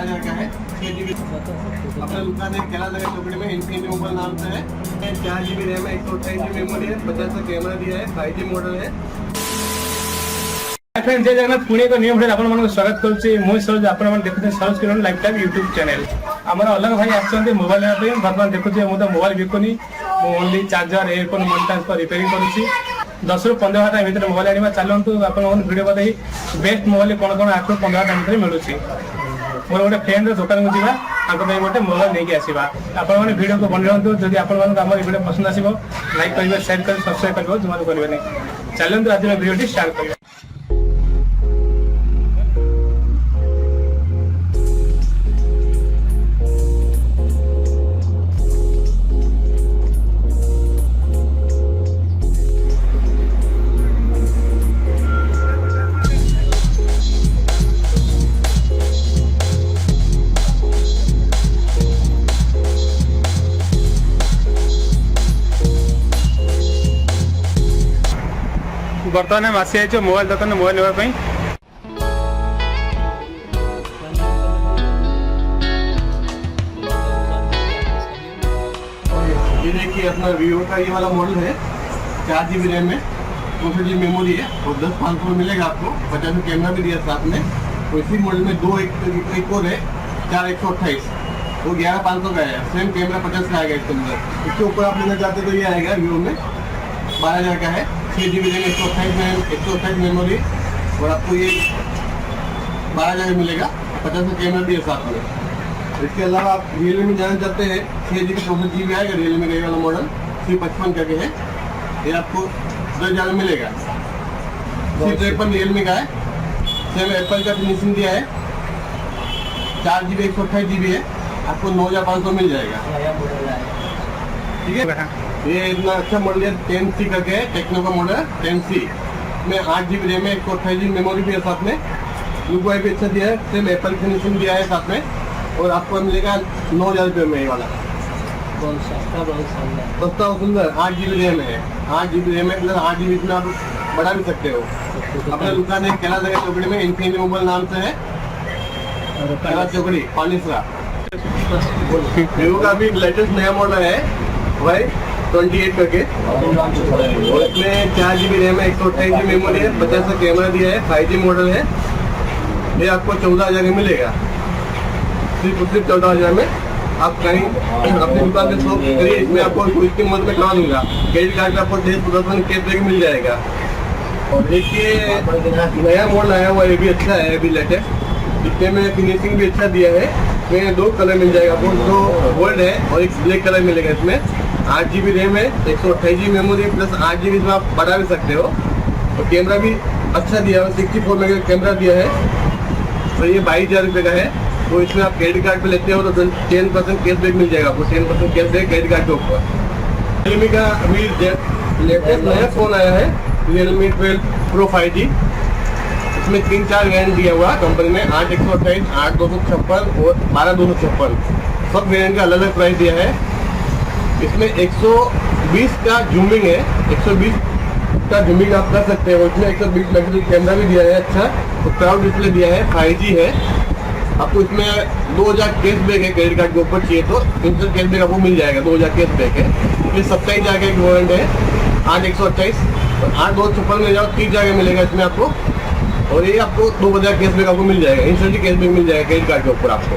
12,000 का है। 6 GB अपना दुकान है केला नगर चौकड़ी में, इन्फिनिटी मोबाइल नाम से है। 4 GB रैम है, 128 GB मेमोरी है, 50 का कैमरा दिया है, 5G मॉडल है। फ्रेंड्स जय जगन्नाथ पुणे एक न्यू भिडियो आपन स्वागत करुच्ची मु सरोज आपन देखुते सर्च करन लाइफ टाइम यूट्यूब चैनल। आमर अलग भाई आछन्ते मोबाइल लेबा पे वर्तमान देखुचे मु तो मोबाइल बिकुनी मु ओनली चार्जर एयरफोन मॉनिटर पर रिपेयरिंग करूची 10 ରୁ 15 हज़ार भीतर मोबाइल आनिबा चलंतु आपन वीडियो बताई बेस्ट मोबाइल कोन कोन 8 ରୁ 15 हज़ार भीतर मिलुची। मोर गोटे फ्रेंड रो दुकान को जीवा आको पे गोटे मोबाइल लेके आसीबा। आपन माने वीडियो को बनरंतु जदि आपन माने हमर वीडियो पसंद आसीबो लाइक करिवे शेयर करिवे सब्सक्राइब करिवे जुमारो करिवे नै। चलंतु आज वीडियो टी स्टार्ट करिवे। बर्तमान हम आसी आइछ मोबाइल दुकान मोबाइल लेवा पई। ये देखिए अपना वीवो का ये वाला मॉडल है। 4 GB रैम है, 200 GB मेमोरी है और 10,500 में मिलेगा आपको। 50 का कैमरा भी दिया साथ में। और इसी मॉडल में एक और है 4/128, वो 11,500 का है। सेम कैमरा 50 का आएगा इसके अंदर। इसके ऊपर आप लेना चाहते तो ये आएगा वीवो में 12,000 का है। 6 GB रैम, 128 मेमोरी और आपको ये 12,000 में मिलेगा। 50 का कैमरा भी है साथ में। इसके अलावा आप रियलमी में जाना चाहते हैं 6 GB 64 GB आएगा रियलमी का ये वाला मॉडल C55 करके है। ये आपको 10,000 में मिलेगा। C53 रियलमी का है। सेम एप्पल का फिनिशिंग दिया है। 4 GB 128 GB है, आपको 9,500 मिल जाएगा। ठीक है, ये इतना अच्छा मॉडल है। 10C करके है, टेक्नो का मॉडल है 10C में 8 GB रैम है, 128 GB मेमोरी भी है साथ में। लुक वाइज भी अच्छा दिया है, सेम एप्पल फिनिशिंग दिया है साथ में। और आपको मिलेगा 9,000 रुपये में ये वाला। सस्ता और सुंदर। 8 GB रैम है, 8 GB रैम है प्लस 8 GB इसमें आप बढ़ा भी सकते हो। अपना दुकान है केला नगर चौकड़ी में, इन्फिनिटी मोबाइल नाम से है, केला चौकड़ी पानीसरा। वीवो का भी लेटेस्ट नया मॉडल है भाई 28 करके, और इसमें 4 GB रैम है, 128 GB मेमोरी है, 50 का कैमरा दिया है, 5G मॉडल है। ये आपको 14,000 में मिलेगा। सिर्फ 14,000 में आप कहीं अपनी दुकान पे शॉप करिए। इसमें आपको इसकी मदद में कमा दूंगा। क्रेडिट कार्ड का आपको 10% कैशबैक मिल जाएगा। और देखिए नया मॉडल आया हुआ, ये भी अच्छा है, अभी लेटेस्ट। इसमें में फिनिशिंग भी अच्छा दिया है। इसमें 2 कलर मिल जाएगा आपको, 2 गोल्ड है और एक ब्लैक कलर मिलेगा। इसमें 8 GB रैम है, 128 GB मेमोरी प्लस 8 GB इसमें आप बढ़ा भी सकते हो। और कैमरा भी अच्छा दिया है, 64 मेगा कैमरा दिया है। तो ये 22,000 रुपये का है। तो इसमें आप क्रेडिट कार्ड पे लेते हो तो 10% कैशबैक मिल जाएगा आपको। 10% कैशबैक क्रेडिट कार्ड के ऊपर। रियलमी का अभी लेटेस्ट नया फ़ोन आया है, Realme 12 Pro 5G। इसमें 3-4 वेरिएंट दिया हुआ कंपनी ने, 8/128, 8/256 और 12/256। सब वेरिएंट का अलग अलग प्राइस दिया है। इसमें 120 का जूमिंग है, 120 का जूमिंग आप कर सकते हो। इसमें 120 मेगापिक्सल कैमरा भी दिया है अच्छा, तो क्राउड डिस्प्ले दिया है, 5G है। आपको इसमें 2,000 कैशबैक है क्रेडिट कार्ड के ऊपर चाहिए तो इंस्टेंट कैशबैक आपको मिल जाएगा। 2,000 कैशबैक है। इसमें 27,000 का एक वारंट है, 8/128 और 8/256 में जाओ 30,000 मिलेगा इसमें आपको। और ये आपको 2,000 कैशबैक आपको मिल जाएगा, इंस्टेंट कैशबैक मिल जाएगा क्रेडिट कार्ड के ऊपर आपको।